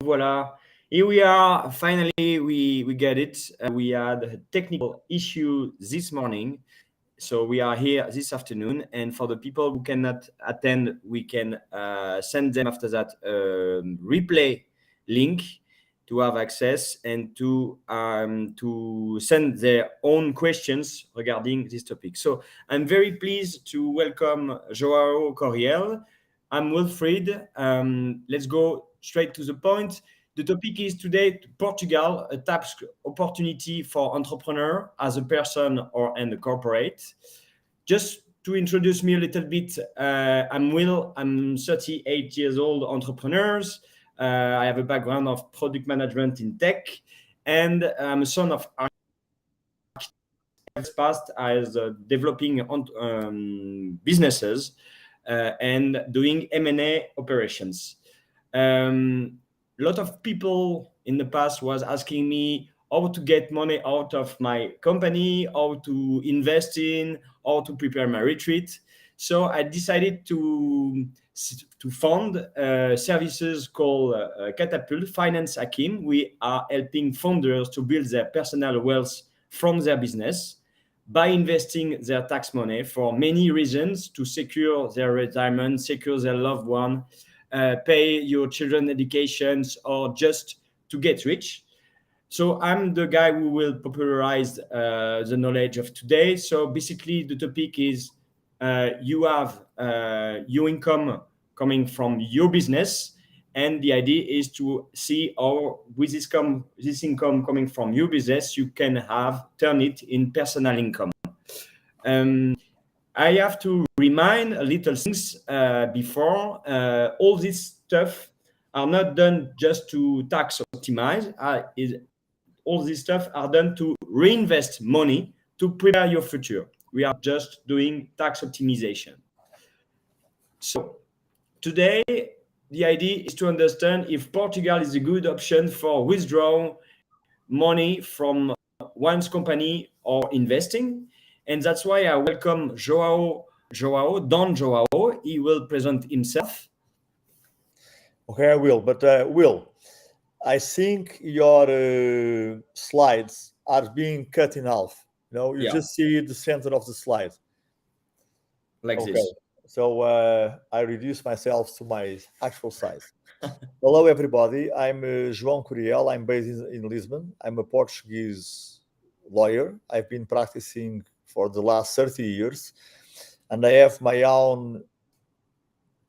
Voila, here we are. Finally, we get it. We had a technical issue this morning, so we are here this afternoon. And for the people who cannot attend, we can send them after that replay link to have access and to send their own questions regarding this topic. So I'm very pleased to welcome Joao Coriel. I'm Wilfried. Let's go straight to the point. The topic is today Portugal, a tax opportunity for entrepreneur as a person or and a corporate. Just to introduce me a little bit, I'm Will. I'm 38 years old, entrepreneurs. I have a background of product management in tech, and I'm a son of past as developing businesses and doing M&A operations. A lot of people in the past was asking me how to get money out of my company, how to invest in, how to prepare my retreat. So I decided to fund services called Catapult Finance Hakim. We are helping founders to build their personal wealth from their business by investing their tax money for many reasons: to secure their retirement, secure their loved one, pay your children educations, or just to get rich. So I'm the guy who will popularize the knowledge of today. So basically, the topic is you have your income coming from your business, and the idea is to see how, with this income coming from your business, you can turn it in personal income. I have to remind a little things before. All this stuff are not done just to tax optimize. All this stuff are done to reinvest money to prepare your future. We are just doing tax optimization. So today, the idea is to understand if Portugal is a good option for withdrawing money from one's company or investing. And that's why I welcome Don Joao. He will present himself. Okay, I will. But Will, I think your slides are being cut in half. You Yeah, just see the center of the slide. like Okay. this. So I reduce myself to my actual size. Hello, everybody. I'm João Coriel. I'm based in Lisbon. I'm a Portuguese lawyer. I've been practicing for the last 30 years, and I have my own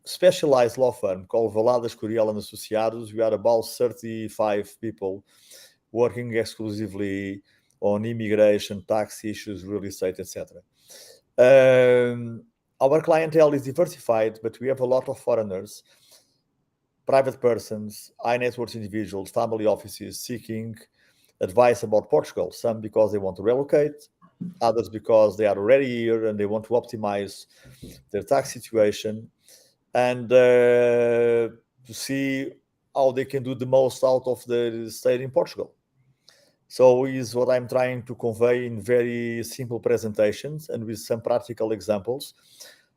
specialized law firm called Valadas Coriel and Associados. We are about 35 people working exclusively on immigration, tax issues, real estate, etc. Our clientele is diversified, but we have a lot of foreigners, private persons, high net worth individuals, family offices seeking advice about Portugal. Some because they want to relocate, others because they are already here and they want to optimize their tax situation, and to see how they can do the most out of the stay in Portugal. So is what I'm trying to convey in very simple presentations and with some practical examples.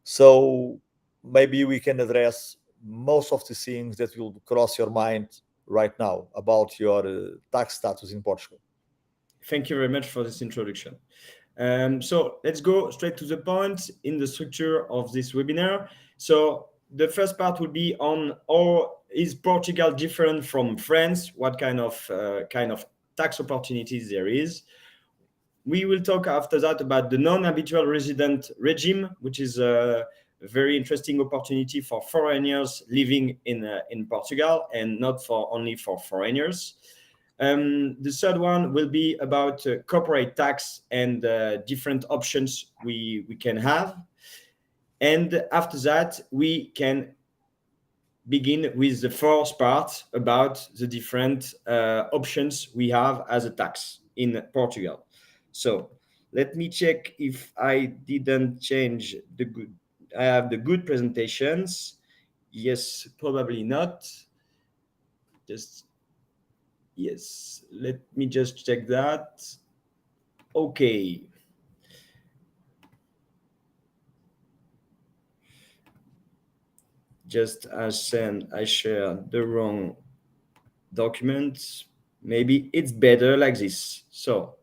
So maybe we can address most of the things that will cross your mind right now about your tax status in Portugal. Thank you very much for this introduction. So let's go straight to the point in the structure of this webinar. So the first part will be on how is Portugal different from France? What kind of tax opportunities there is. We will talk after that about the non-habitual resident regime, which is a very interesting opportunity for foreigners living in Portugal and not only for foreigners. The third one will be about corporate tax and different options we can have. And after that, we can begin with the fourth part about the different options we have as a tax in Portugal. So let me check if I didn't change the good. I have the good presentations. Yes, probably not. Yes, let me just check that. Okay. Just as I shared the wrong documents. Maybe it's better like this. So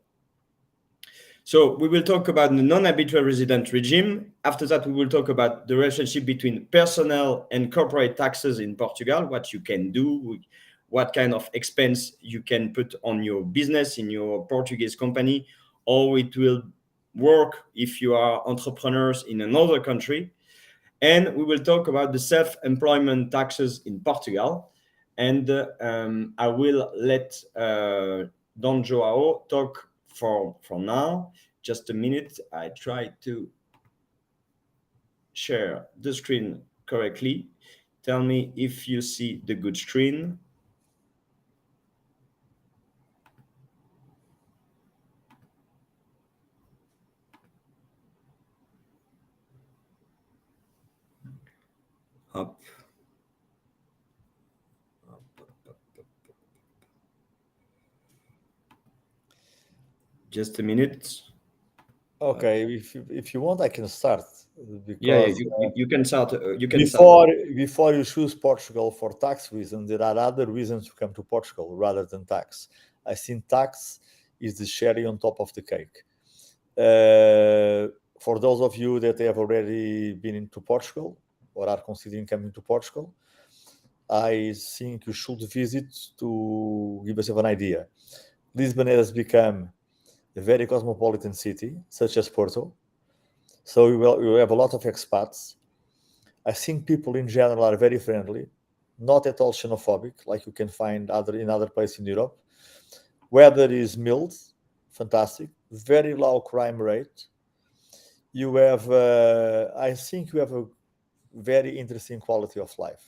we will talk about the non-habitual resident regime. After that, we will talk about the relationship between personal and corporate taxes in Portugal, what you can do, what kind of expense you can put on your business in your Portuguese company, or it will work if you are entrepreneurs in another country. And we will talk about the self-employment taxes in Portugal. And I will let Don Joao talk for now. Just a minute. I try to share the screen correctly. Tell me if you see the good screen. Up. Just a minute. Okay, if you want, I can start Yeah, because you can start. You can before start. before you choose Portugal for tax reasons, there are other reasons to come to Portugal rather than tax. I think tax is the cherry on top of the cake. For those of you that have already been into Portugal or are considering coming to Portugal, I think you should visit to give yourself an idea. Lisbon has become a very cosmopolitan city, such as Porto. So you have a lot of expats. I think people in general are very friendly, not at all xenophobic, like you can find in other places in Europe. Weather is mild, fantastic, very low crime rate. You have, I think, you have a very interesting quality of life.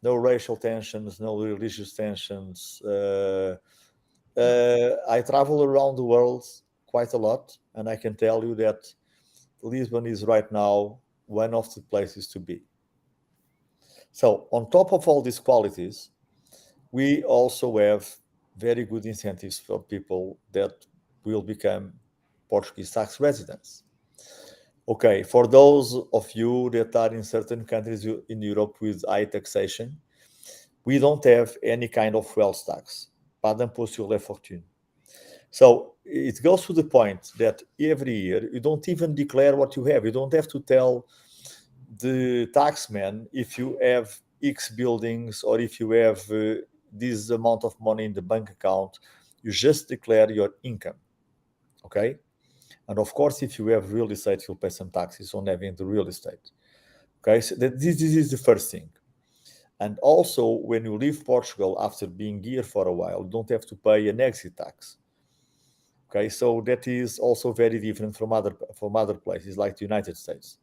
No racial tensions, no religious tensions. I travel around the world quite a lot, and I can tell you that Lisbon is right now one of the places to be. So, on top of all these qualities, we also have very good incentives for people that will become Portuguese tax residents. Okay, for those of you that are in certain countries in Europe with high taxation, we don't have any kind of wealth tax. Pas d'impôt sur les fortunes. So it goes to the point that every year you don't even declare what you have. You don't have to tell the taxman if you have X buildings or if you have this amount of money in the bank account. You just declare your income. Okay? And of course, if you have real estate, you'll pay some taxes on having the real estate. Okay, so this is the first thing. And also, when you leave Portugal after being here for a while, you don't have to pay an exit tax. Okay, so that is also very different from other places like the United States.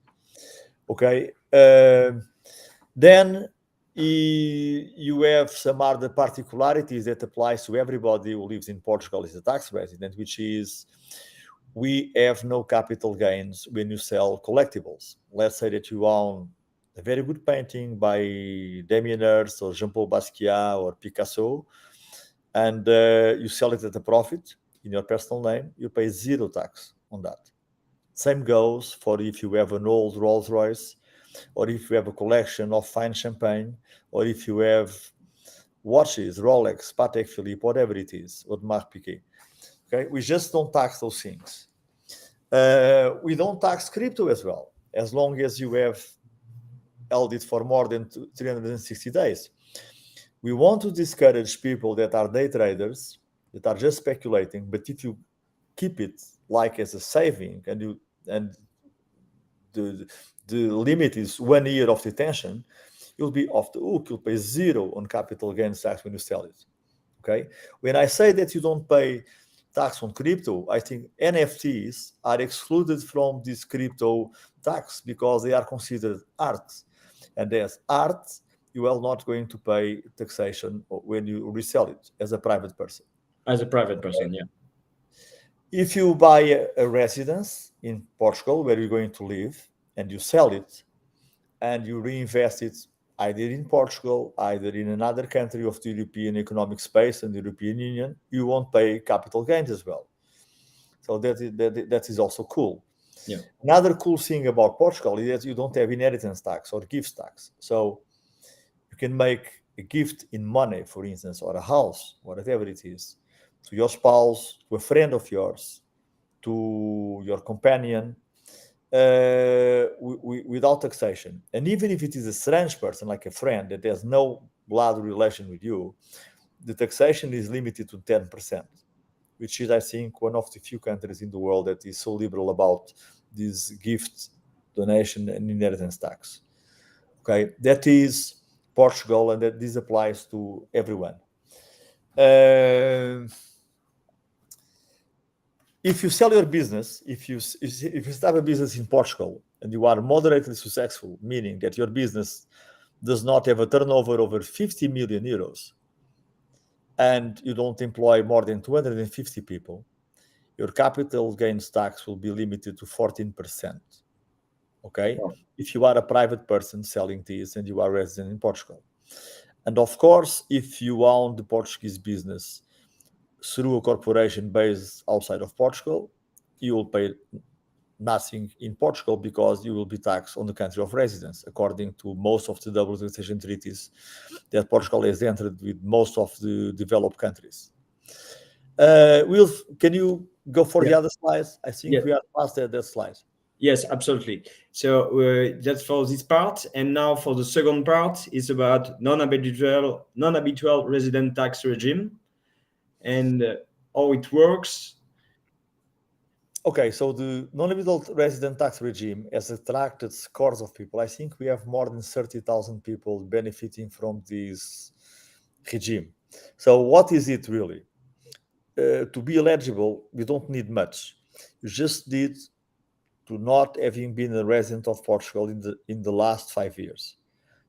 Okay, then you have some other particularities that applies to everybody who lives in Portugal as a tax resident, which is we have no capital gains when you sell collectibles. Let's say that you own a very good painting by Damien Hirst or Jean-Paul Basquiat or Picasso, and you sell it at a profit in your personal name, you pay zero tax on that. Same goes for if you have an old Rolls Royce, or if you have a collection of fine champagne, or if you have watches, Rolex, Patek Philippe, whatever it is, Audemars Piguet. Okay, we just don't tax those things. We don't tax crypto as well, as long as you have held it for more than 360 days. We want to discourage people that are day traders, that are just speculating, but if you keep it like as a saving and the limit is 1 year of detention, you'll be off the hook. You'll pay zero on capital gains tax when you sell it. Okay. When I say that you don't pay tax on crypto, I think NFTs are excluded from this crypto tax because they are considered art. And as art, you are not going to pay taxation when you resell it as a private person. As a private person, yeah. If you buy a residence in Portugal where you're going to live and you sell it and you reinvest it either in Portugal, either in another country of the European economic space and the European Union, you won't pay capital gains as well. So that is also cool. Yeah. Another cool thing about Portugal is that you don't have inheritance tax or gift tax. So you can make a gift in money, for instance, or a house, whatever it is, to your spouse, to a friend of yours, to your companion, without taxation. And even if it is a strange person, like a friend that has no blood relation with you, the taxation is limited to 10%, which is, I think, one of the few countries in the world that is so liberal about this gift, donation, and inheritance tax. Okay, that is Portugal, and that this applies to everyone. Uh, if you sell your business, if you start a business in Portugal and you are moderately successful, meaning that your business does not have a turnover over 50 million euros, and you don't employ more than 250 people, your capital gains tax will be limited to 14%. Okay? Wow. If you are a private person selling this and you are resident in Portugal. And of course, if you own the Portuguese business through a corporation based outside of Portugal, you will pay nothing in Portugal because you will be taxed on the country of residence, according to most of the double taxation treaties that Portugal has entered with most of the developed countries. Will, can you go for Yeah. the other slides? I think Yeah. we are past that slide. Yes, absolutely. So that's for this part, and now for the second part is about non-habitual resident tax regime and how it works. Okay, so the non-habitual resident tax regime has attracted scores of people. I think we have more than 30,000 people benefiting from this regime. So what is it really? To be eligible, you don't need much. You just need to not having been a resident of Portugal in the last 5 years,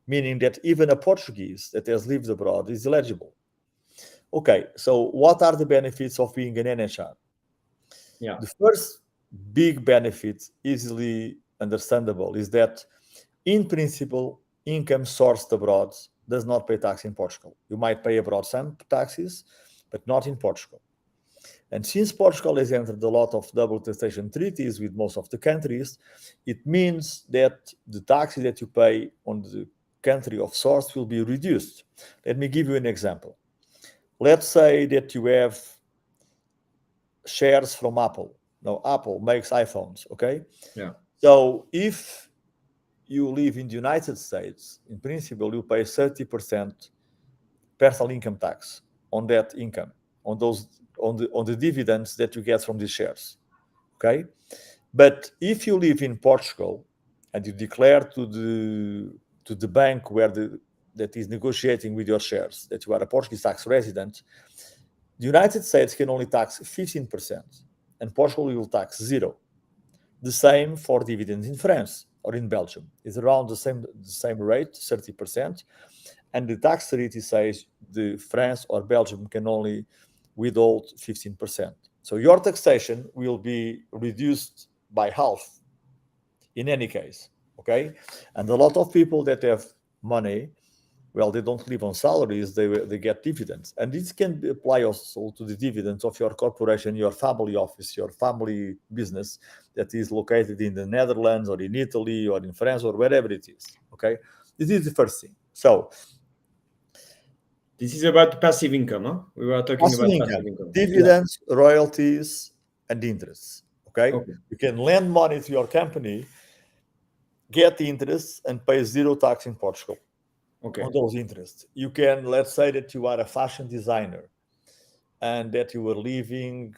meaning that even a Portuguese that has lived abroad is eligible. Okay, so what are the benefits of being an NHR? Yeah. The first big benefit, easily understandable, is that in principle, income sourced abroad does not pay tax in Portugal. You might pay abroad some taxes, but not in Portugal. And since Portugal has entered a lot of double taxation treaties with most of the countries, it means that the taxes that you pay on the country of source will be reduced. Let me give you an example. Let's say that you have shares from Apple. Now, Apple makes iPhones, okay? Yeah. So if you live in the United States, in principle, you pay 30% personal income tax on that income, on the dividends that you get from these shares. Okay, but if you live in Portugal and you declare to the bank that is negotiating with your shares that you are a Portuguese tax resident, the United States can only tax 15%, and Portugal will tax zero. The same for dividends in France or in Belgium. It's around the same rate, 30%, and the tax treaty says the France or Belgium can only withhold 15%. So your taxation will be reduced by half in any case, okay? And a lot of people that have money, well, they don't live on salaries, they get dividends. And this can apply also to the dividends of your corporation, your family office, your family business that is located in the Netherlands or in Italy or in France or wherever it is, okay? This is the first thing. So This is about passive income, huh? We were talking passive about income, passive income. Yeah. dividends, royalties, and interests, okay? Okay. You can lend money to your company, get the interest, and pay zero tax in Portugal Okay. on those interests. You can, let's say that you are a fashion designer and that you are living,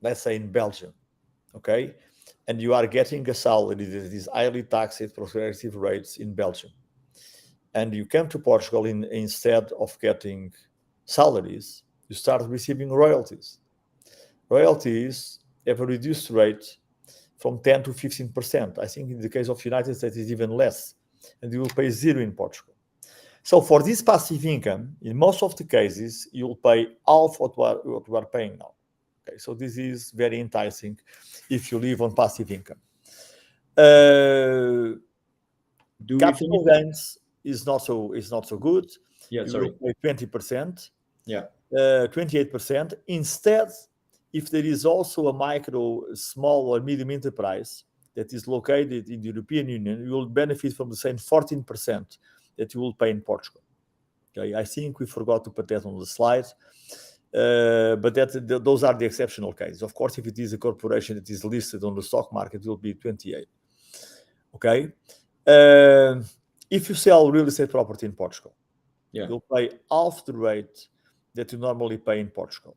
let's say, in Belgium, okay? And you are getting a salary that is highly taxed at progressive rates in Belgium. And you come to Portugal instead of getting salaries, you start receiving royalties. Royalties have a reduced rate from 10 to 15%. I think in the case of United States, it's even less. And you will pay zero in Portugal. So for this passive income, in most of the cases, you'll pay half what you are paying now. Okay, so this is very enticing if you live on passive income. Do we Capital finish? gains is not so good. Yeah, You will sorry. pay 20%, Yeah. 28%. Instead, if there is also a micro, small, or medium enterprise that is located in the European Union, you will benefit from the same 14% that you will pay in Portugal. Okay, I think we forgot to put that on the slide. But those are the exceptional cases. Of course, if it is a corporation that is listed on the stock market, it will be 28. Okay. If you sell real estate property in Portugal, Yeah. you'll pay half the rate that you normally pay in Portugal,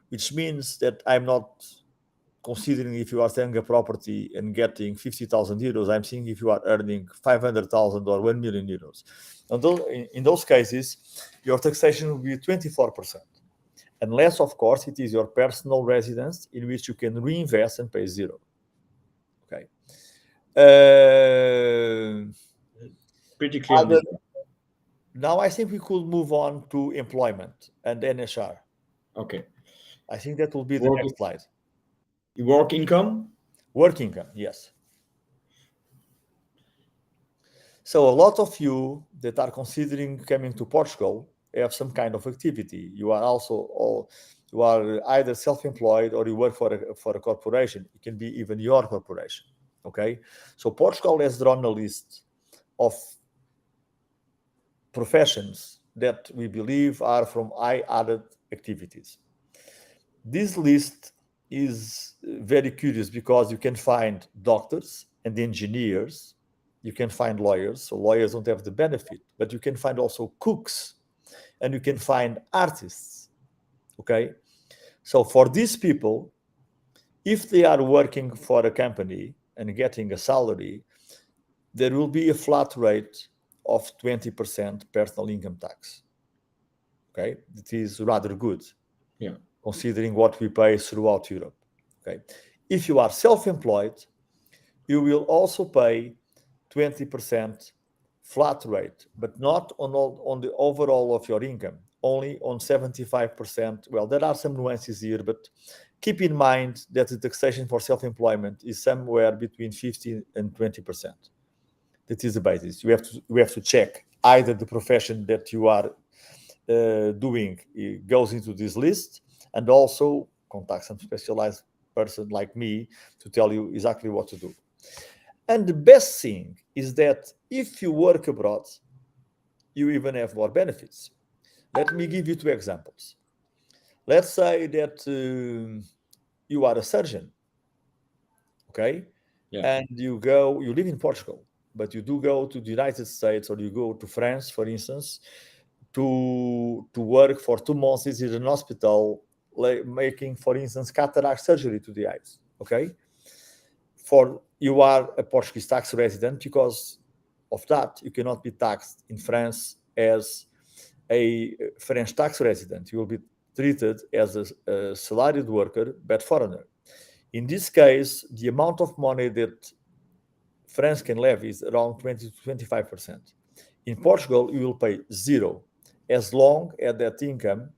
which means that I'm not considering if you are selling a property and getting 50,000 euros. I'm seeing if you are earning 500,000 or 1 million euros. And in those cases, your taxation will be 24%. Unless, of course, it is your personal residence in which you can reinvest and pay zero. Okay. Pretty clear on this one. Now, I think we could move on to employment and NHR. Okay. I think that will be the next slide. Work income? Work income, yes. So a lot of you that are considering coming to Portugal have some kind of activity. You are either self-employed or you work for a corporation. It can be even your corporation. Okay, so Portugal has drawn a list of professions that we believe are from high added activities. This list is very curious because you can find doctors and engineers, you can find lawyers, so lawyers don't have the benefit, but you can find also cooks and you can find artists. Okay, so for these people, if they are working for a company and getting a salary, there will be a flat rate of 20% personal income tax. Okay, it is rather good. Yeah. Considering what we pay throughout Europe. Okay, if you are self-employed, you will also pay 20% flat rate, but not on the overall of your income, only on 75%. Well, there are some nuances here, but keep in mind that the taxation for self-employment is somewhere between 15 and 20%. That is the basis. You have to check either the profession that you are doing goes into this list, and also contact some specialized person like me to tell you exactly what to do. And the best thing is that if you work abroad, you even have more benefits. Let me give you two examples. Let's say that you are a surgeon, okay? Yeah. And you live in Portugal, but you do go to the United States or you go to France, for instance, to work for 2 months in an hospital, making, for instance, cataract surgery to the eyes. Okay, for you are a Portuguese tax resident. Because of that, you cannot be taxed in France as a French tax resident. You will be treated as a salaried worker, but foreigner. In this case, the amount of money that France can levy is around 20 to 25%. In Portugal, you will pay zero as long as that income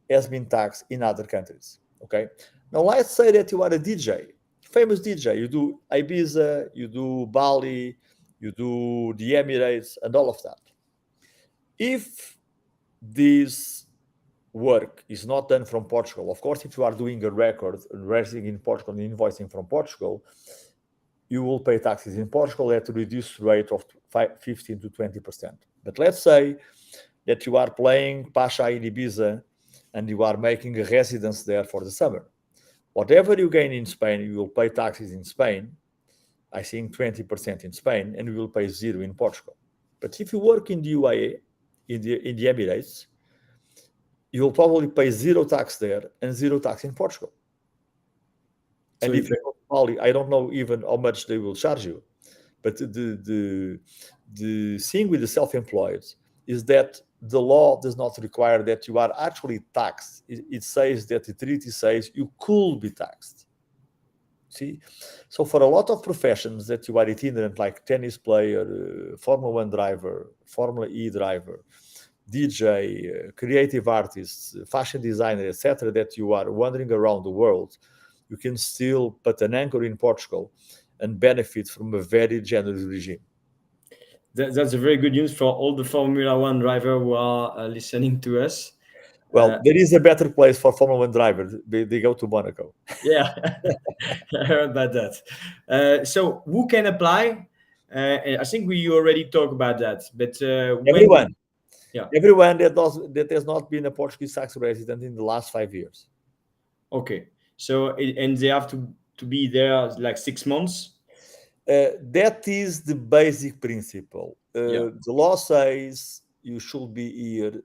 has been taxed in other countries. Okay. Now let's say that you are a DJ, famous DJ. You do Ibiza, you do Bali, you do the Emirates, and all of that. If this work is not done from Portugal, of course, if you are doing a record and residing in Portugal and invoicing from Portugal, you will pay taxes in Portugal at a reduced rate of 15 to 20%. But let's say that you are playing Pasha in Ibiza and you are making a residence there for the summer. Whatever you gain in Spain, you will pay taxes in Spain, I think 20% in Spain, and you will pay zero in Portugal. But if you work in the UAE, in the Emirates, you will probably pay zero tax there and zero tax in Portugal. And if you go to Bali, I don't know even how much they will charge you. But the thing with the self-employed is that the law does not require that you are actually taxed. It says that the treaty says you could be taxed. See? So for a lot of professions that you are itinerant, like tennis player, Formula 1 driver, Formula E driver, DJ, creative artists, fashion designer, etc., that you are wandering around the world, you can still put an anchor in Portugal and benefit from a very generous regime. That's a very good news for all the Formula One driver who are listening to us. Well, there is a better place for Formula 1 drivers. They go to Monaco. Yeah, I heard about that. So who can apply? I think we already talked about that. But when? Everyone. Yeah. Everyone that has not been a Portuguese tax resident in the last 5 years. Okay. So and they have to be there like 6 months. That is the basic principle. Yeah. The law says you should be here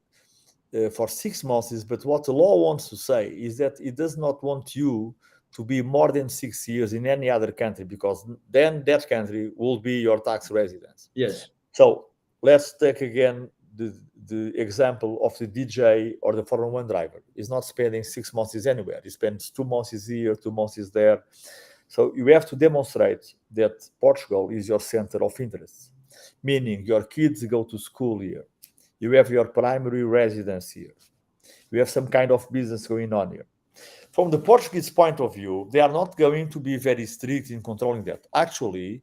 for 6 months, but what the law wants to say is that it does not want you to be more than 6 years in any other country, because then that country will be your tax residence. Yes. So let's take again the example of the DJ or the Formula One driver. He's not spending 6 months anywhere. He spends 2 months here, 2 months there. So you have to demonstrate that Portugal is your center of interest, meaning your kids go to school here. You have your primary residence here. You have some kind of business going on here. From the Portuguese point of view, they are not going to be very strict in controlling that. Actually,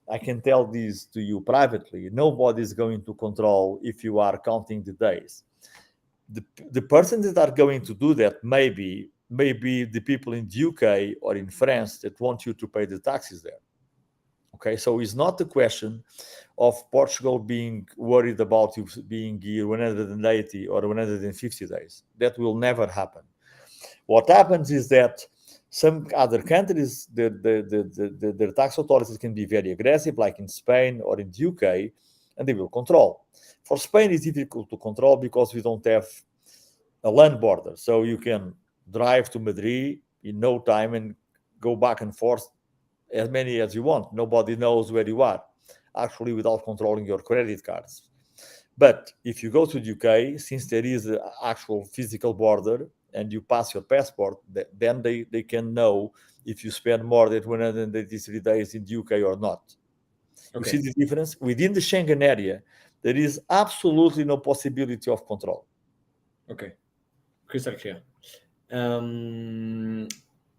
I can tell this to you privately. Nobody is going to control if you are counting the days. The person that are going to do that maybe the people in the UK or in France that want you to pay the taxes there. Okay, so it's not a question of Portugal being worried about you being here 180 or 150 days. That will never happen. What happens is that some other countries, their tax authorities can be very aggressive, like in Spain or in the UK, and they will control. For Spain, it's difficult to control because we don't have a land border. So you can drive to Madrid in no time and go back and forth as many as you want. Nobody knows where you are, actually, without controlling your credit cards. But if you go to the UK, since there is an actual physical border and you pass your passport, then they can know if you spend more than 183 days in the UK or not. You see Okay. the difference? Within the Schengen area, there is absolutely no possibility of control. Okay. Crystal clear. Um,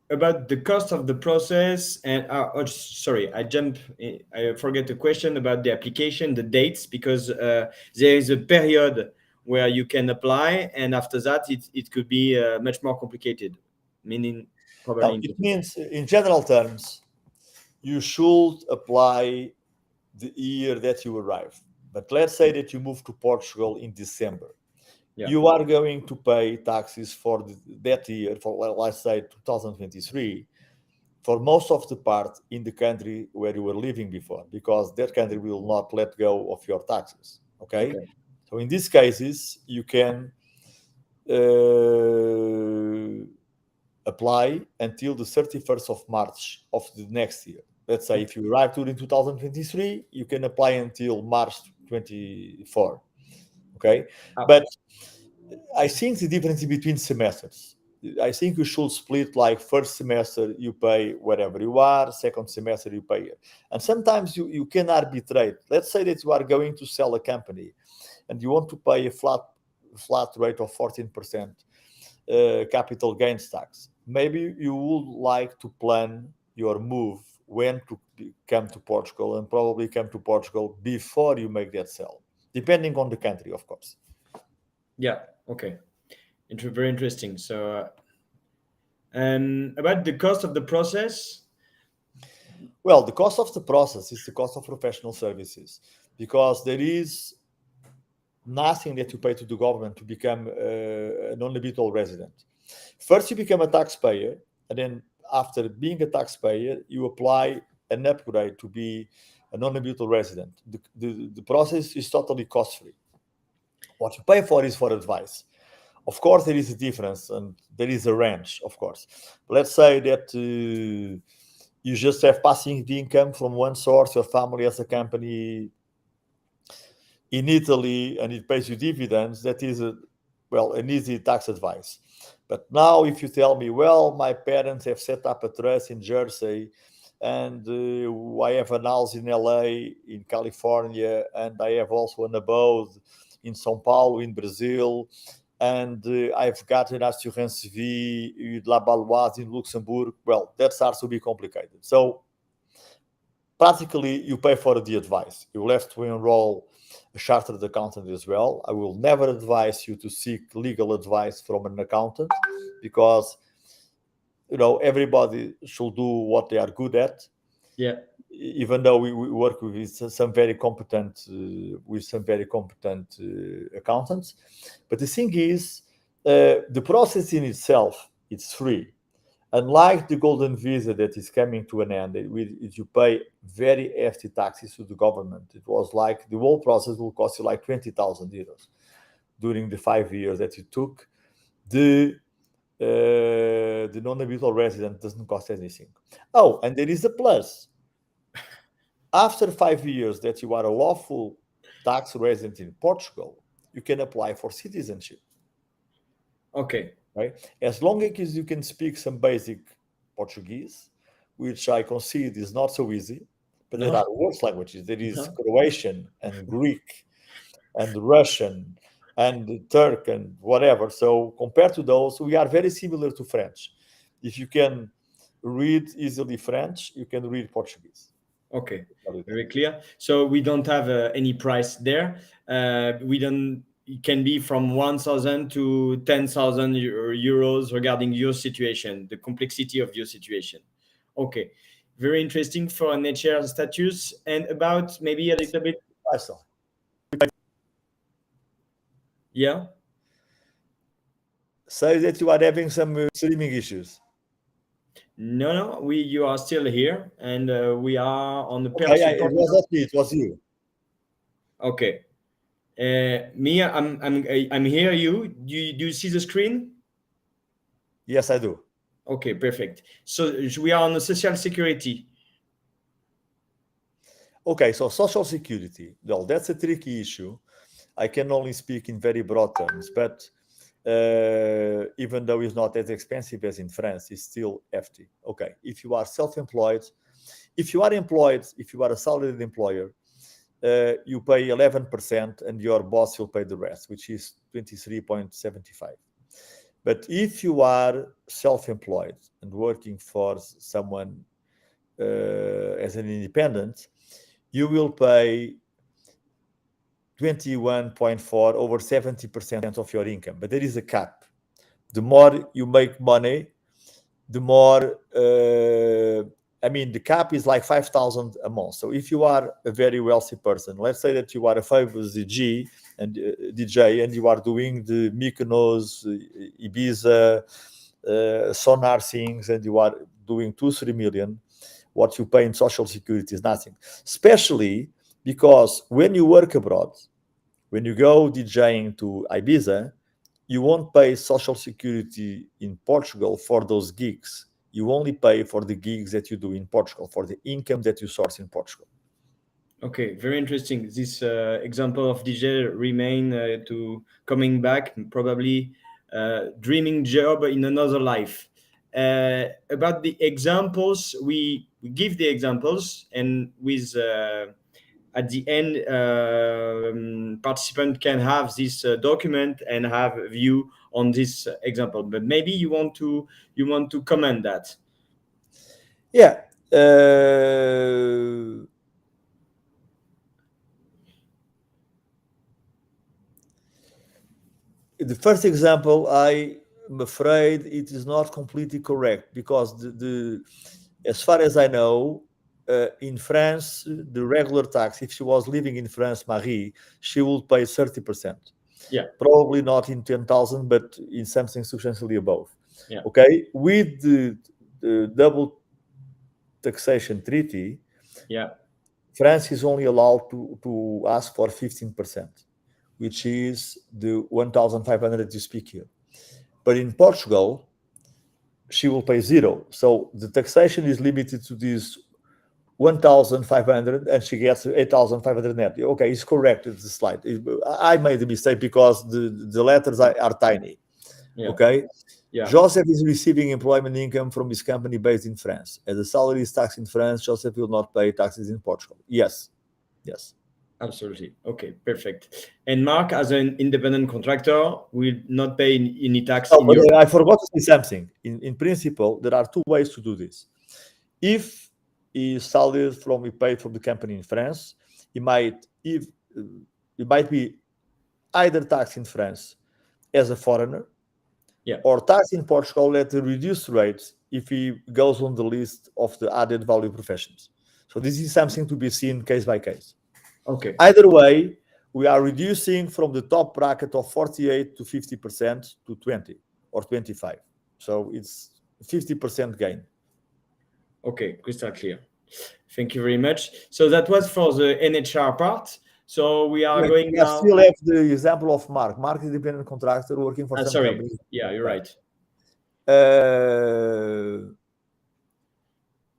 about the cost of the process and sorry, I forget the question about the application, the dates, because there is a period where you can apply, and after that it could be much more complicated, meaning probably Now, it impossible. means, in general terms, you should apply the year that you arrive. But let's say that you move to Portugal in December. Yeah. You are going to pay taxes for that year, for let's say 2023, for most of the part in the country where you were living before, because that country will not let go of your taxes. Okay? Okay. So in these cases, you can apply until the 31st of March of the next year. Let's say if you arrive during 2023, you can apply until March 24. Okay? Ah, But I think the difference between semesters, I think you should split, like first semester you pay wherever you are, second semester you pay it. And sometimes you can arbitrate. Let's say that you are going to sell a company and you want to pay a flat rate of 14% capital gains tax. Maybe you would like to plan your move when to come to Portugal, and probably come to Portugal before you make that sell, depending on the country, of course. yeah. Okay. Very interesting. So about the cost of the process. Well, the cost of the process is the cost of professional services, because there is nothing that you pay to the government to become a non-habitual resident. First, you become a taxpayer, and then after being a taxpayer, you apply an upgrade to be a non-habitual resident. The process is totally cost-free. What you pay for is for advice. Of course, there is a difference and there is a range, of course. Let's say that you just have passing the income from one source, your family has a company in Italy and it pays you dividends. That is an easy tax advice. But now if you tell me, well, my parents have set up a trust in Jersey, and I have an house in LA, in California, and I have also an abode in São Paulo, in Brazil, and I've got an assurance vie La Baloise in Luxembourg. Well, that starts to be complicated. So practically, you pay for the advice. You will have to enroll a chartered accountant as well. I will never advise you to seek legal advice from an accountant, because everybody should do what they are good at. Yeah. even though we work with some very competent accountants. But the thing is, the process in itself, it's free. Unlike the golden visa that is coming to an end, you pay very hefty taxes to the government. It was like the whole process will cost you like 20,000 euros during the 5 years that it took. The non-habitual resident doesn't cost anything. Oh, and there is a plus. After 5 years that you are a lawful tax resident in Portugal, you can apply for citizenship. Okay. Right? As long as you can speak some basic Portuguese, which I concede is not so easy, but there are worse languages. There is Croatian and Greek and Russian and Turk and whatever. So compared to those, we are very similar to French. If you can read easily French, you can read Portuguese. Okay, very clear. So we don't have any price there. We don't. It can be from 1,000 to 10,000 euros regarding your situation, the complexity of your situation. Okay, very interesting for an HR status. And about maybe a little bit. Yeah. Say that you are having some streaming issues. No, you are still here, and we are on the pair Okay, support. it was not me, it was you. Okay. Me, I'm here. Do you see the screen? Yes, I do. Okay, perfect. So we are on the social security. Okay, so social security. Well, that's a tricky issue. I can only speak in very broad terms, but even though it's not as expensive as in France, it's still hefty. Okay, if you are self-employed, if you are a salaried employer, you pay 11% and your boss will pay the rest, which is 23.75. But if you are self-employed and working for someone as an independent, you will pay 21.4 over 70% of your income. But there is a cap. The more you make money, the more the cap is like 5,000 a month. So if you are a very wealthy person, let's say that you are a famous DJ and you are doing the Mykonos, Ibiza, Sonar things, and you are doing 2-3 million, what you pay in social security is nothing. Especially because when you work abroad, when you go DJing to Ibiza, you won't pay social security in Portugal for those gigs. You only pay for the gigs that you do in Portugal, for the income that you source in Portugal. Okay, very interesting. This example of DJ remain to coming back, probably dreaming job in another life. About the examples, we give the examples, and with at the end, participant can have this document and have a view on this example. But maybe you want to comment that. Yeah. The first example, I'm afraid it is not completely correct because as far as I know, in France, the regular tax, if she was living in France, Marie, she would pay 30%. Yeah. Probably not in 10,000, but in something substantially above. Yeah. Okay. With the double taxation treaty, yeah, France is only allowed to ask for 15%, which is the 1,500 you speak here. But in Portugal, she will pay zero. So the taxation is limited to this 1,500 and she gets 8,500 net. Okay, it's correct. It's the slide. I made a mistake because the letters are tiny. Yeah. Okay. Yeah. Joseph is receiving employment income from his company based in France. As the salary is taxed in France, Joseph will not pay taxes in Portugal. Yes. Absolutely. Okay, perfect. And Mark, as an independent contractor, will not pay any tax in Europe. I forgot to say something. In principle, there are two ways to do this. If he salary he paid from the company in France, he might be either taxed in France as a foreigner, or taxed in Portugal at a reduced rate if he goes on the list of the added value professions. So this is something to be seen case by case. Okay. Either way, we are reducing from the top bracket of 48 to 50% to 20 or 25. So it's 50% gain. Okay, crystal clear. Thank you very much. So that was for the NHR part. So we are Wait, going we now. still have the example of Mark. Mark is independent contractor working for some Sorry. companies. Yeah, you're right.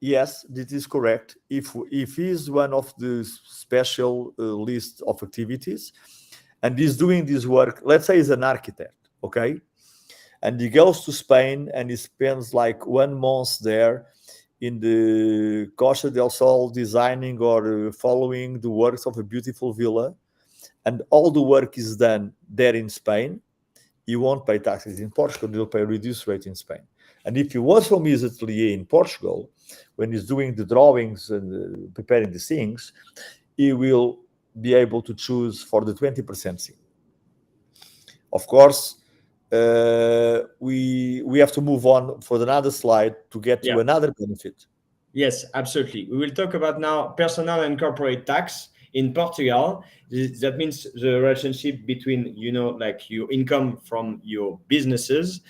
Yes, this is correct. If he's one of the special list of activities and he's doing this work, let's say he's an architect, okay? And he goes to Spain and he spends like 1 month there in the Costa del Sol designing or following the works of a beautiful villa, and all the work is done there in Spain. You won't pay taxes in Portugal, you'll pay a reduced rate in Spain. And if you work from his atelier in Portugal, when he's doing the drawings and preparing the things, he will be able to choose for the 20% thing. Of course, we have to move on for another slide to get to another benefit. Yes, absolutely. We will talk about now personal and corporate tax in Portugal. That means the relationship between, like your income from your businesses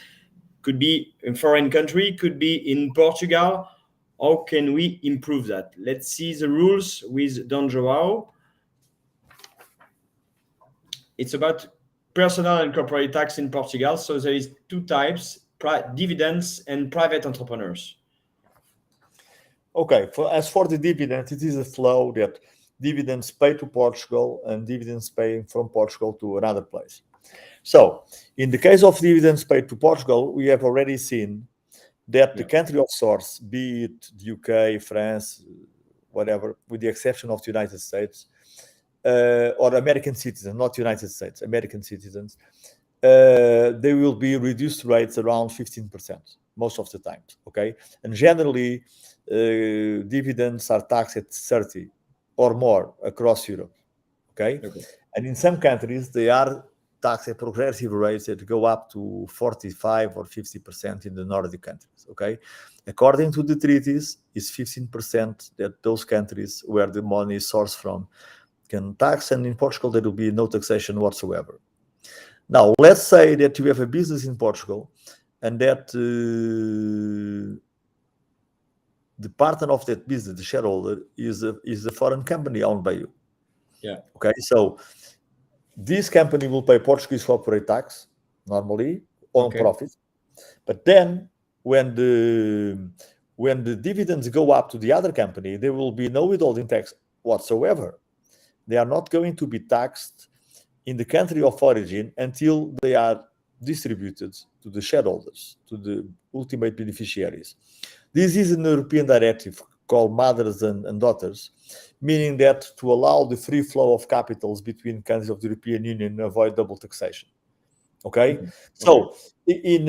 could be in foreign country, could be in Portugal. How can we improve that? Let's see the rules with Don Joao. It's about personal and corporate tax in Portugal. So there is two types, dividends and private entrepreneurs. Okay, as for the dividend, it is a flow that dividends pay to Portugal and dividends pay from Portugal to another place. So, in the case of dividends paid to Portugal, we have already seen that the country of source, be it the UK, France, whatever, with the exception of the United States, or American citizens, not United States, American citizens, they will be reduced rates around 15% most of the time, okay? And generally, dividends are taxed at 30 or more across Europe, okay? And in some countries, they are taxed at progressive rates that go up to 45 or 50% in the Nordic countries, okay? According to the treaties, it's 15% that those countries where the money is sourced from can tax, and in Portugal, there will be no taxation whatsoever. Now, let's say that you have a business in Portugal and that the partner of that business, the shareholder, is a foreign company owned by you. Yeah. Okay, so this company will pay Portuguese corporate tax normally on profit, but then when the dividends go up to the other company, there will be no withholding tax whatsoever. They are not going to be taxed in the country of origin until they are distributed to the shareholders, to the ultimate beneficiaries. This is an European directive called Mothers and Daughters, meaning that to allow the free flow of capitals between countries of the European Union and avoid double taxation. Okay? So in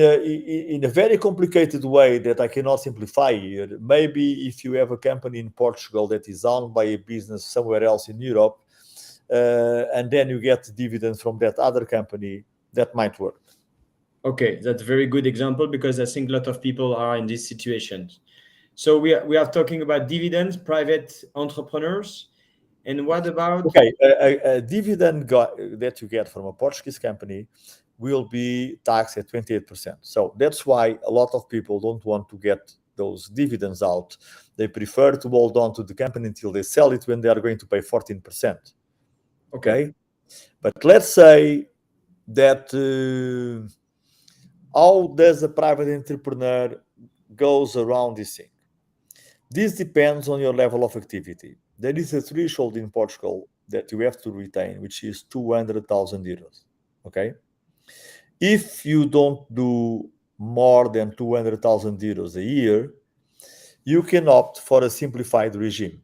a very complicated way that I cannot simplify here, maybe if you have a company in Portugal that is owned by a business somewhere else in Europe, and then you get dividends from that other company, that might work. Okay, that's a very good example because I think a lot of people are in this situation. So we are talking about dividends, private entrepreneurs, and what about? Okay, a dividend that you get from a Portuguese company will be taxed at 28%. So that's why a lot of people don't want to get those dividends out. They prefer to hold on to the company until they sell it when they are going to pay 14%. Okay, but let's say that how does a private entrepreneur goes around this thing? This depends on your level of activity. There is a threshold in Portugal that you have to retain, which is 200,000 euros. Okay, if you don't do more than 200,000 euros a year, you can opt for a simplified regime.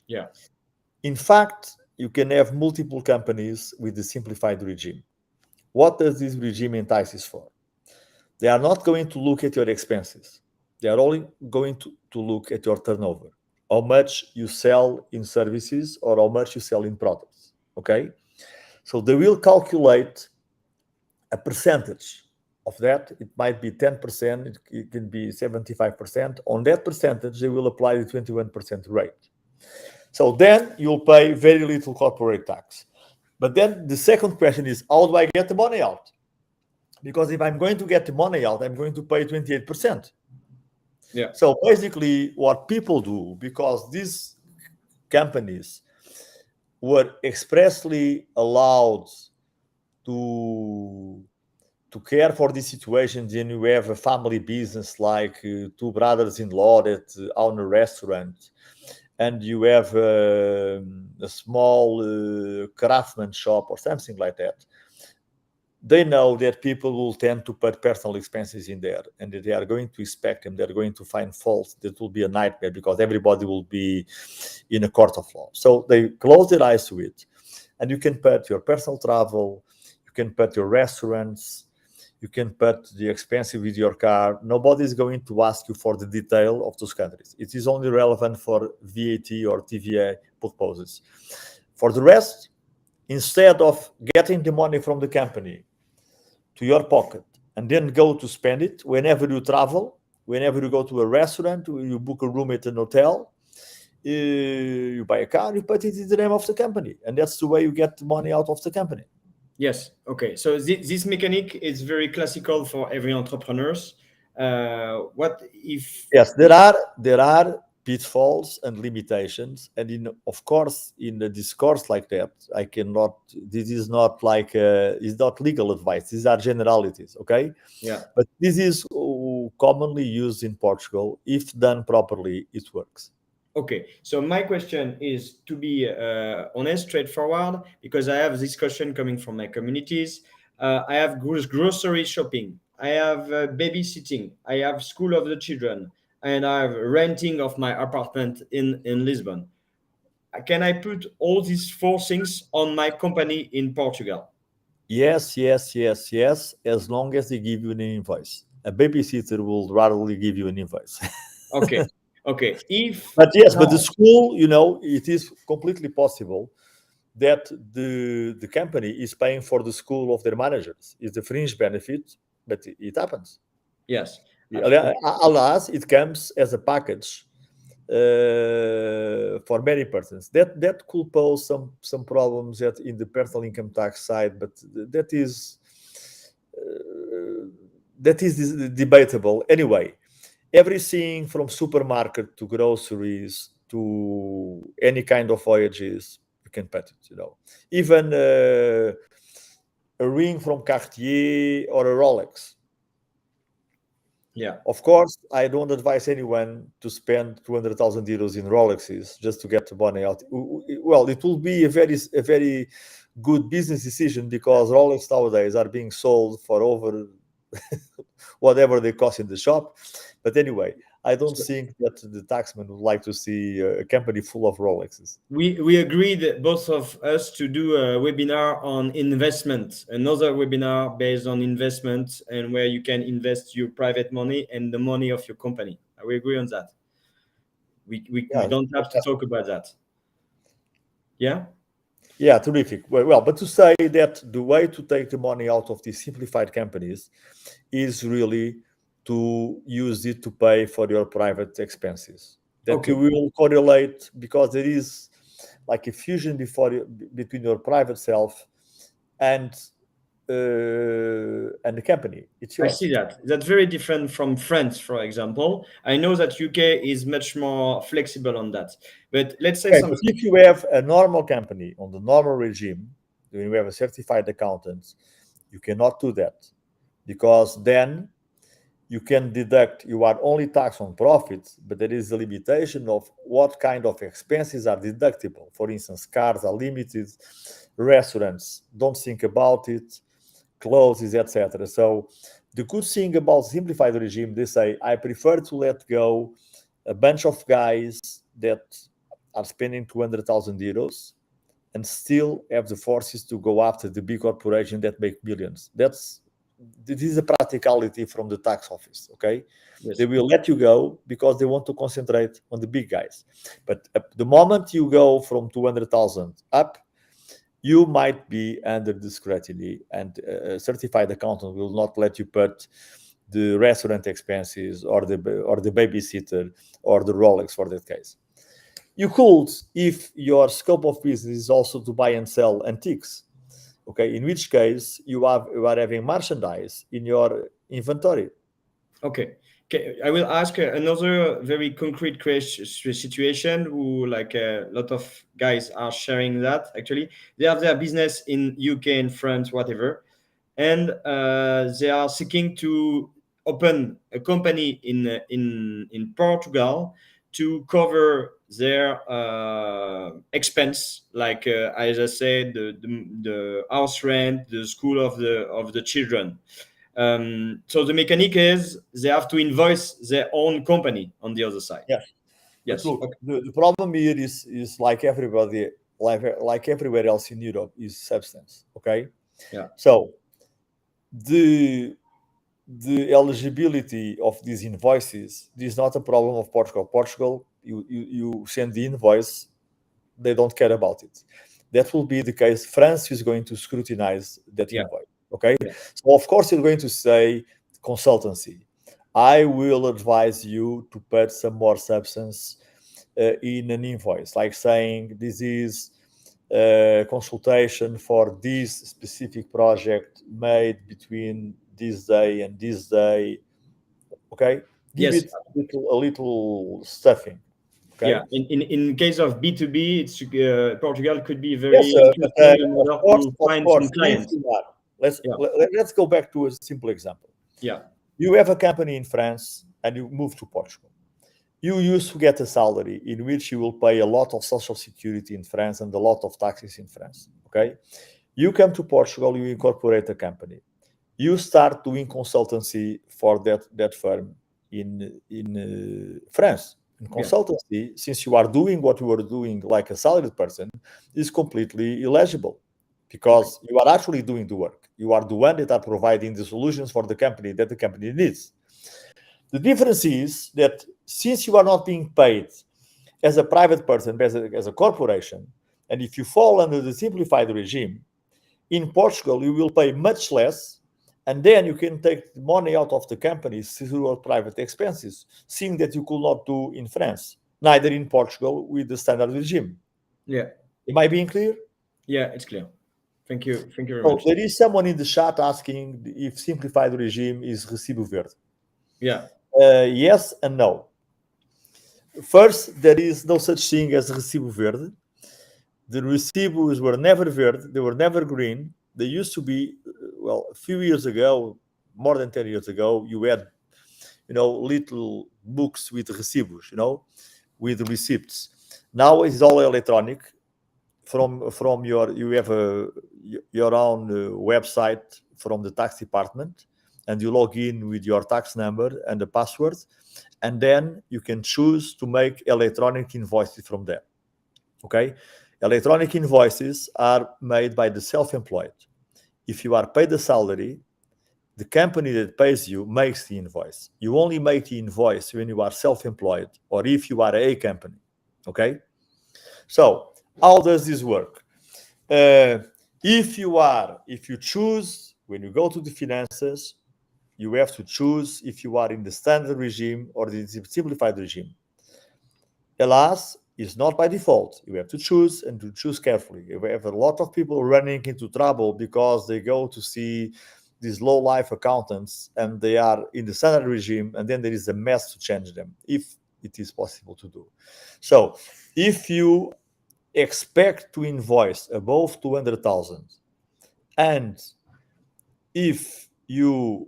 Yeah. In fact, you can have multiple companies with the simplified regime. What does this regime entice for? They are not going to look at your expenses. They are only going to look at your turnover, how much you sell in services or how much you sell in products. Okay? So they will calculate a percentage of that. It might be 10%, it can be 75%. On that percentage, they will apply the 21% rate. So then you'll pay very little corporate tax. But then the second question is, how do I get the money out? Because if I'm going to get the money out, I'm going to pay 28%. Yeah. So basically, what people do, because these companies were expressly allowed to to care for these situations, and you have a family business like two brothers-in-law that own a restaurant, and you have a small craftsman shop or something like that, they know that people will tend to put personal expenses in there, and that they are going to expect them. They're going to find faults. That will be a nightmare because everybody will be in a court of law. So they close their eyes to it, and you can put your personal travel, you can put your restaurants, you can put the expenses with your car. Nobody is going to ask you for the detail of those countries. It is only relevant for VAT or TVA purposes. For the rest, instead of getting the money from the company to your pocket and then go to spend it whenever you travel, whenever you go to a restaurant, you book a room at an hotel, you buy a car, you put it in the name of the company, and that's the way you get the money out of the company. Yes. Okay. So this mechanic is very classical for every entrepreneurs. What if? Yes, there are pitfalls and limitations, and of course in a discourse like that, I cannot. This is not like it's not legal advice. These are generalities, okay? Yeah. But this is commonly used in Portugal. If done properly, it works. Okay, so my question is to be honest, straightforward, because I have this question coming from my communities. I have grocery shopping, I have babysitting, I have school of the children, and I have renting of my apartment in Lisbon. Can I put all these four things on my company in Portugal? Yes, yes, yes, yes. As long as they give you an invoice, a babysitter will rarely give you an invoice. Okay, okay. If But yes, but the now, school, it is completely possible that the company is paying for the school of their managers. It's a fringe benefit, but it happens. yes, Yeah, absolutely. alas, it comes as a package for many persons. That could pose some problems in the personal income tax side, but uh, that is debatable anyway. Everything from supermarket to groceries to any kind of voyages, you can pet it. Even a ring from Cartier or a Rolex. Yeah. Of course, I don't advise anyone to spend 200,000 euros in Rolexes just to get the money out. Well, it will be a very good business decision because Rolex nowadays are being sold for over whatever they cost in the shop. But anyway, I don't So think that the taxman would like to see a company full of Rolexes. we agreed, both of us, to do a webinar on investment, another webinar based on investment, and where you can invest your private money and the money of your company. We agree on that. We Yeah, don't have to talk about that. Yeah. yeah, terrific. Well, but to say that the way to take the money out of these simplified companies is really to use it to pay for your private expenses. That you Okay. will correlate because there is like a fusion between your private self and and the company. It's I yours. see that. That's very different from France, for example. I know that UK is much more flexible on that. But let's say Okay, but something. if you have a normal company on the normal regime, when you have a certified accountant, you cannot do that because then you can deduct, you are only taxed on profits, but there is a limitation of what kind of expenses are deductible. For instance, cars are limited, restaurants don't think about it, clothes, etc. So the good thing about simplified regime, they say, I prefer to let go a bunch of guys that are spending 200,000 euros and still have the forces to go after the big corporation that make millions. This is a practicality from the tax office. Okay, they Yes. will let you go because they want to concentrate on the big guys. But the moment you go from 200,000 up, you might be under the scrutiny, and a certified accountant will not let you put the restaurant expenses or the babysitter or the Rolex for that case. You could, if your scope of business is also to buy and sell antiques, okay, in which case you are having merchandise in your inventory. Okay. Okay, I will ask another very concrete situation who like a lot of guys are sharing that actually. They have their business in UK and France, whatever, and they are seeking to open a company in Portugal to cover their expense, like as I said, the house rent, the school of the children. So the mechanic is they have to invoice their own company on the other side. Yes. But Yes. look, Okay. the problem here is like everybody, like everywhere else in Europe, is substance. Okay, Yeah. so the the eligibility of these invoices is not a problem of Portugal. Portugal, you send the invoice, they don't care about it. That will be the case. France is going to scrutinize that Yeah. invoice. Okay, Yeah. so of course you're going to say consultancy. I will advise you to put some more substance in an invoice, like saying this is a consultation for this specific project made between this day and this day. Okay, give Yes. it a little stuffing. Yeah. Okay. In case of B2B, it's Portugal could be Yes, very sir. But interesting in order to of find course, some if clients. you are, let's Yeah. let's go back to a simple example. Yeah. You have a company in France and you move to Portugal. You used to get a salary in which you will pay a lot of social security in France and a lot of taxes in France. Okay. You come to Portugal, you incorporate a company. You start doing consultancy for that firm in France. In Yeah. consultancy, since you are doing what you are doing like a salaried person, is completely illegible Okay. because you are actually doing the work. You are the one that are providing the solutions for the company that the company needs. The difference is that since you are not being paid as a private person, as a corporation, and if you fall under the simplified regime, in Portugal, you will pay much less, and then you can take the money out of the companies through your private expenses, seeing that you could not do in France, neither in Portugal with the standard regime. Yeah. Am I being clear? Yeah. It's clear. Thank you. Thank you very So much. there is someone in the chat asking if simplified regime is recibo verde. Yeah. Yes and no. First, there is no such thing as recibo verde. The recibos were never verde, they were never green. They used to be, well, a few years ago, more than 10 years ago, you had, little books with recibos, with receipts. Now it's all electronic. From you have your own website from the tax department, and you log in with your tax number and the password, and then you can choose to make electronic invoices from there. Okay, electronic invoices are made by the self-employed. If you are paid a salary, the company that pays you makes the invoice. You only make the invoice when you are self-employed or if you are a company. Okay, so how does this work? If you choose, when you go to the finances, you have to choose if you are in the standard regime or the simplified regime. Alas, it's not by default. You have to choose and to choose carefully. You have a lot of people running into trouble because they go to see these low life accountants and they are in the standard regime, and then there is a mess to change them if it is possible to do. So, if you expect to invoice above 200,000 and if you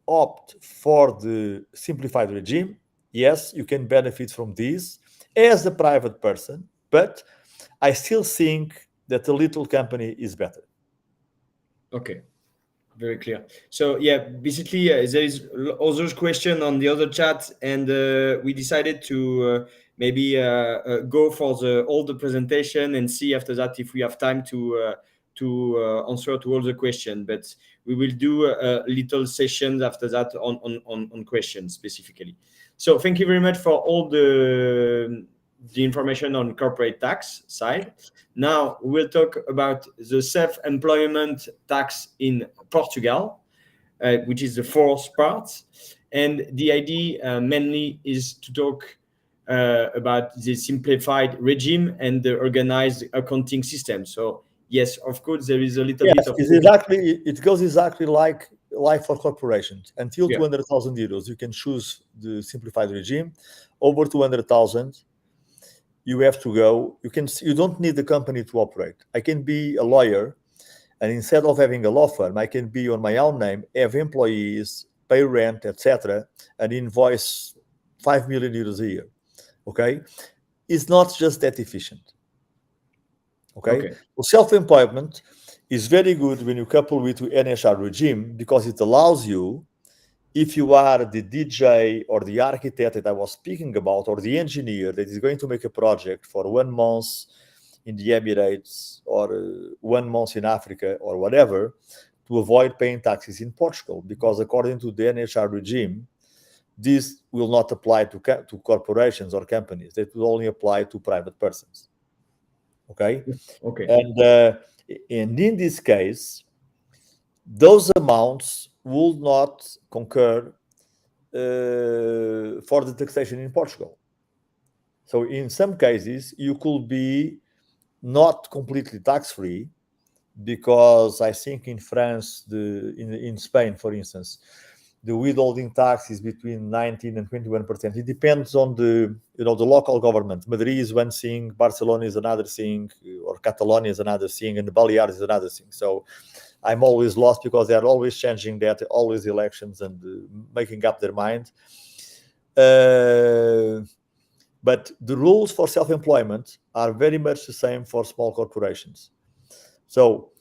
opt for the simplified regime, yes, you can benefit from this as a private person, but I still think that a little company is better. Okay. Very clear. So yeah, basically there is other question on the other chat, and we decided to maybe go for the all the presentation and see after that if we have time to answer to all the question. But we will do little sessions after that on questions specifically. So thank you very much for all the information on corporate tax side. Now we will talk about the self-employment tax in Portugal, which is the fourth part. And the idea mainly is to talk about the simplified regime and the organized accounting system. So yes, of course, there is a little bit Yes, of it's exactly. It goes exactly like for corporations. Until yeah. 200,000 euros, you can choose the simplified regime. Over 200,000, you have to go. You don't need the company to operate. I can be a lawyer, and instead of having a law firm, I can be on my own name, have employees, pay rent, etc., and invoice 5 million euros a year. Okay, it's not just that efficient. Okay, Okay. so self-employment is very good when you couple with the NHR regime because it allows you, if you are the DJ or the architect that I was speaking about, or the engineer that is going to make a project for 1 month in the Emirates or 1 month in Africa or whatever, to avoid paying taxes in Portugal, because according to the NHR regime, this will not apply to corporations or companies. It will only apply to private persons. Okay, Okay. and in this case, those amounts will not concur for the taxation in Portugal. So in some cases, you could be not completely tax free, because I think in France, in Spain, for instance, the withholding tax is between 19 and 21%. It depends on the local government. Madrid is one thing, Barcelona is another thing, or Catalonia is another thing, and the Baleares is another thing. So I'm always lost because they are always changing that, always elections, and making up their mind. But the rules for self-employment are very much the same for small corporations. So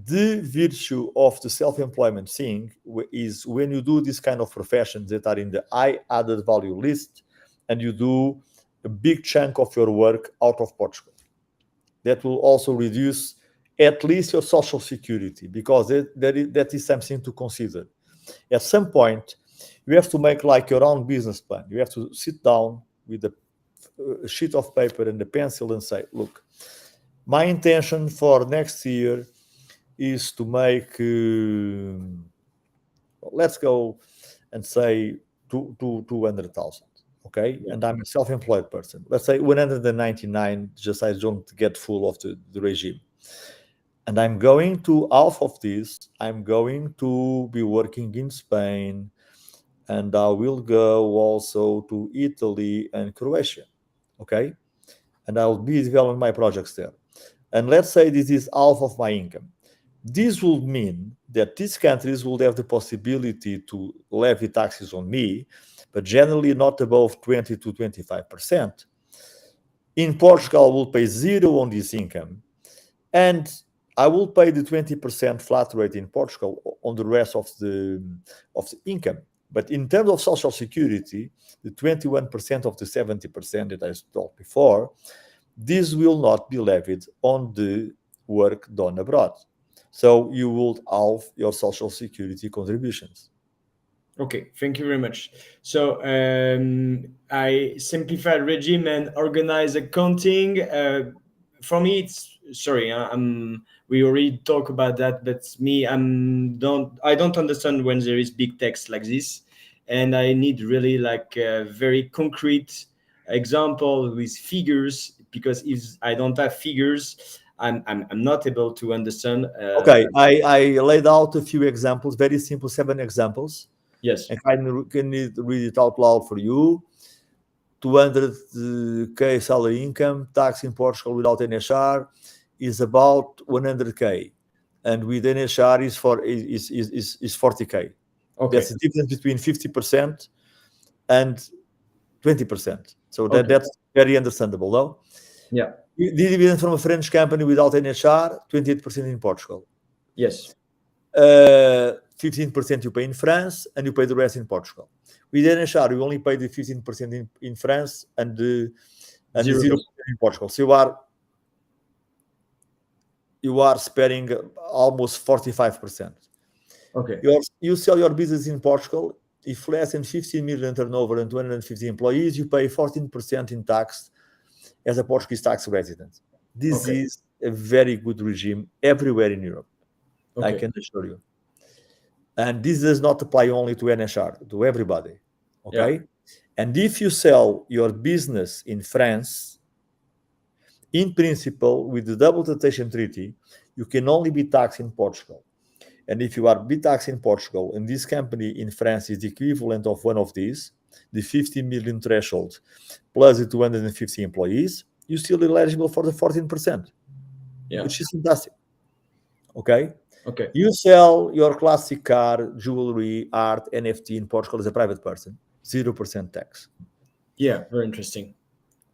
the virtue of the self-employment thing is when you do this kind of professions that are in the high added value list, and you do a big chunk of your work out of Portugal. That will also reduce at least your social security, because that is something to consider. At some point, you have to make like your own business plan. You have to sit down with a sheet of paper and a pencil and say, look, my intention for next year is to make, let's go and say 200,000. Okay, Yeah. and I'm a self-employed person. Let's say 199, just I don't get full of the regime. And I'm going to, half of this, I'm going to be working in Spain, and I will go also to Italy and Croatia. Okay, and I'll be developing my projects there. And let's say this is half of my income. This would mean that these countries will have the possibility to levy taxes on me, but generally not above 20 to 25%. In Portugal, I will pay zero on this income, and I will pay the 20% flat rate in Portugal on the rest of the income. But in terms of social security, the 21% of the 70% that I told before, this will not be levied on the work done abroad. So you will halve your social security contributions. Okay, thank you very much. So I simplified regime and organized accounting. For me, it's sorry. We already talk about that, but me, I don't understand when there is big text like this, and I need really like a very concrete example with figures, because if I don't have figures, I'm not able to understand. Okay, I laid out a few examples, very simple, 7 examples, Yes. and can read it out loud for you. 200k salary income, tax in Portugal without NHR is about 100k, and with NHR is 40k. Okay. That's the difference between 50% and 20%. So Okay. that's very understandable, no? Yeah. The dividend from a French company without NHR, 28% in Portugal. Yes. 15% you pay in France, and you pay the rest in Portugal. With NHR, you only pay the 15% in France and the 0% 0%. in Portugal. So you are sparing almost 45%. Okay. You sell your business in Portugal. If less than 15 million turnover and 250 employees, you pay 14% in tax as a Portuguese tax resident. This Okay. is a very good regime everywhere in Europe, I Okay. can assure you. And this does not apply only to NHR, to everybody. Yeah. Okay? And if you sell your business in France, in principle, with the double taxation treaty, you can only be taxed in Portugal. And if you are be taxed in Portugal and this company in France is the equivalent of one of these, the 50 million threshold plus the 250 employees, you're still eligible for the 14%, Yeah. which is fantastic. Okay? Okay. You sell your classic car, jewelry, art, NFT in Portugal as a private person, 0% tax. Yeah. Very interesting.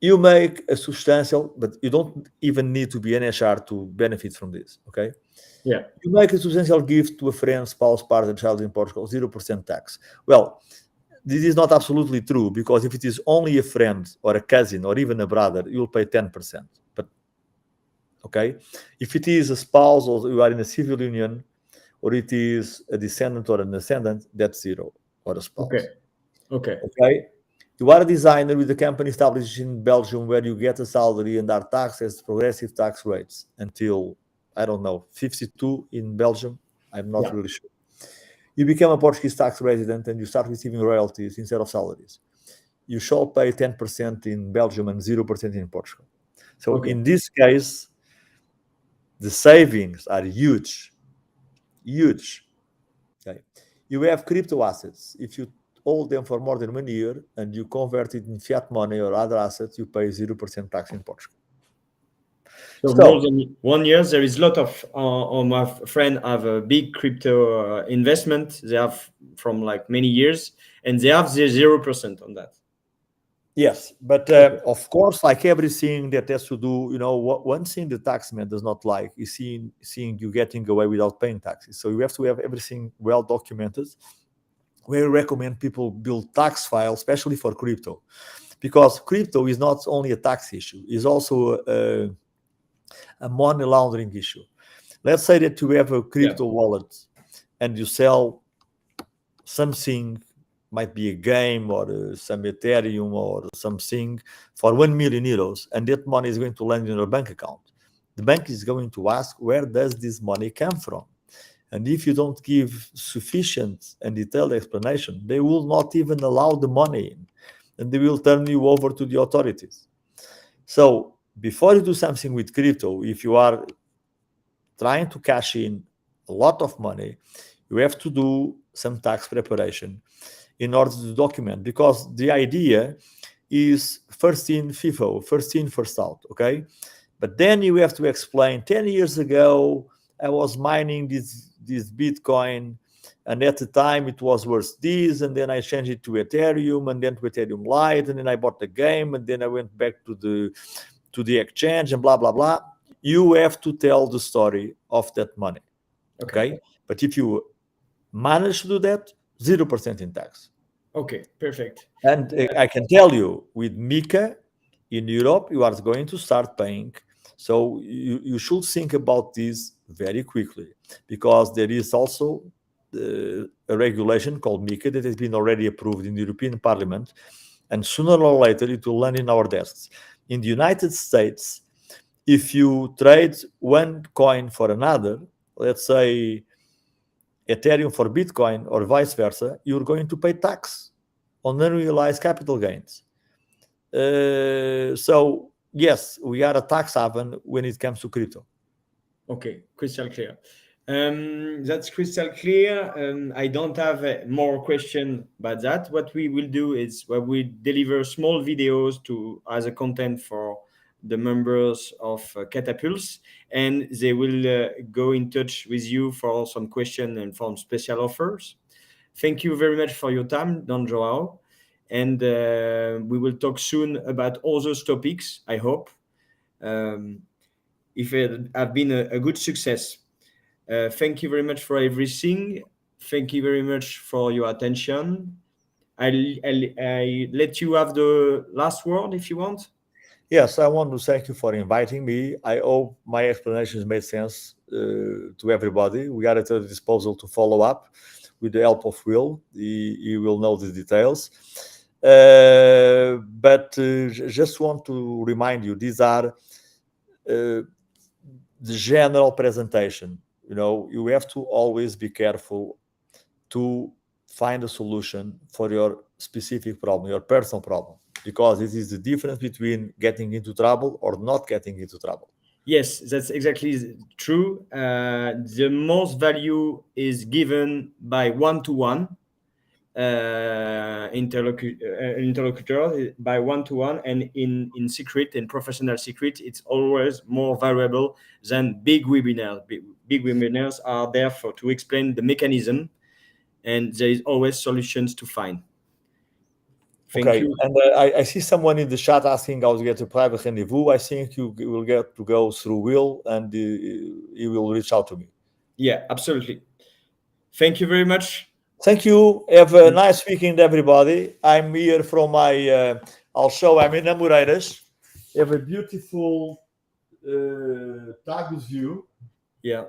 You make a substantial, but you don't even need to be an HR to benefit from this. Okay? Yeah. You make a substantial gift to a friend, spouse, partner, child in Portugal, 0% tax. Well, this is not absolutely true because if it is only a friend or a cousin or even a brother, you'll pay 10%. But okay, if it is a spouse or you are in a civil union or it is a descendant or an ascendant, that's zero, or a Okay. spouse. Okay. Okay, you are a designer with a company established in Belgium where you get a salary and are taxed as progressive tax rates until, I don't know, 52 in Belgium. I'm not Yeah. really sure. You become a Portuguese tax resident and you start receiving royalties instead of salaries. You shall pay 10% in Belgium and 0% in Portugal. So Okay. in this case, the savings are huge, huge. Okay. You have crypto assets. If you hold them for more than 1 year and you convert it in fiat money or other assets, you pay 0% tax in Portugal. So more So than 1 year, there is a lot of my friend have a big crypto investment. They have from like many years, and they have the 0% on that. yes, but Okay. of course, like everything that has to do, one thing the taxman does not like is seeing you getting away without paying taxes. So you have to have everything well documented. We recommend people build tax files, especially for crypto, because crypto is not only a tax issue; it's also a money laundering issue. Let's say that you have a Yeah. crypto wallet and you sell something, might be a game or some Ethereum or something for 1 million euros, and that money is going to land in your bank account. The bank is going to ask, where does this money come from? And if you don't give sufficient and detailed explanation, they will not even allow the money in, and they will turn you over to the authorities. So before you do something with crypto, if you are trying to cash in a lot of money, you have to do some tax preparation in order to document, because the idea is first in FIFO, first in, first out, okay? But then you have to explain 10 years ago, I was mining this Bitcoin, and at the time it was worth this, and then I changed it to Ethereum, and then to Ethereum Lite, and then I bought the game, and then I went back to the exchange, and blah, blah, blah. You have to tell the story of that money, okay? But if you manage to do that, 0% in tax. Okay. Perfect. And I can tell you, with Mika in Europe, you are going to start paying. So you should think about this very quickly, because there is also a regulation called Mika that has been already approved in the European Parliament, and sooner or later it will land in our desks. In the United States, if you trade one coin for another, let's say Ethereum for Bitcoin or vice versa, you're going to pay tax on unrealized capital gains. So yes, we are a tax haven when it comes to crypto. Okay, crystal clear. That's crystal clear. I don't have more question about that. What we will do is we deliver small videos to as a content for the members of Catapults, and they will go in touch with you for some question and from special offers. Thank you very much for your time, Don Joao, and we will talk soon about all those topics, I hope. Um, if it have been a good success. Thank you very much for everything. Thank you very much for your attention. I let you have the last word if you want. Yes, I want to thank you for inviting me. I hope my explanations made sense to everybody. We are at your disposal to follow up with the help of Will. He will know the details. But just want to remind you, these are the general presentation. You have to always be careful to find a solution for your specific problem, your personal problem, because it is the difference between getting into trouble or not getting into trouble. Yes, that's exactly true. The most value is given by one-to-one interlocutor, by one-to-one, and in secret, in professional secret, it's always more valuable than big webinars. Big webinars are there to explain the mechanism, and there is always solutions to find. Thank Okay, you. and I see someone in the chat asking how to get a private rendezvous. I think you will get to go through Will, and he will reach out to me. Yeah, absolutely. Thank you very much. Thank you. Have a nice weekend, everybody. I'm here from my. I'll show. I'm in Amoreiras. Have a beautiful Tagus view. Yeah.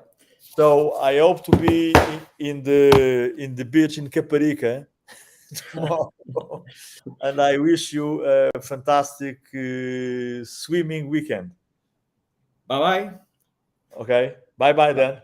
So I hope to be in the beach in Caparica tomorrow. And I wish you a fantastic swimming weekend. Bye bye. Okay. Bye bye then.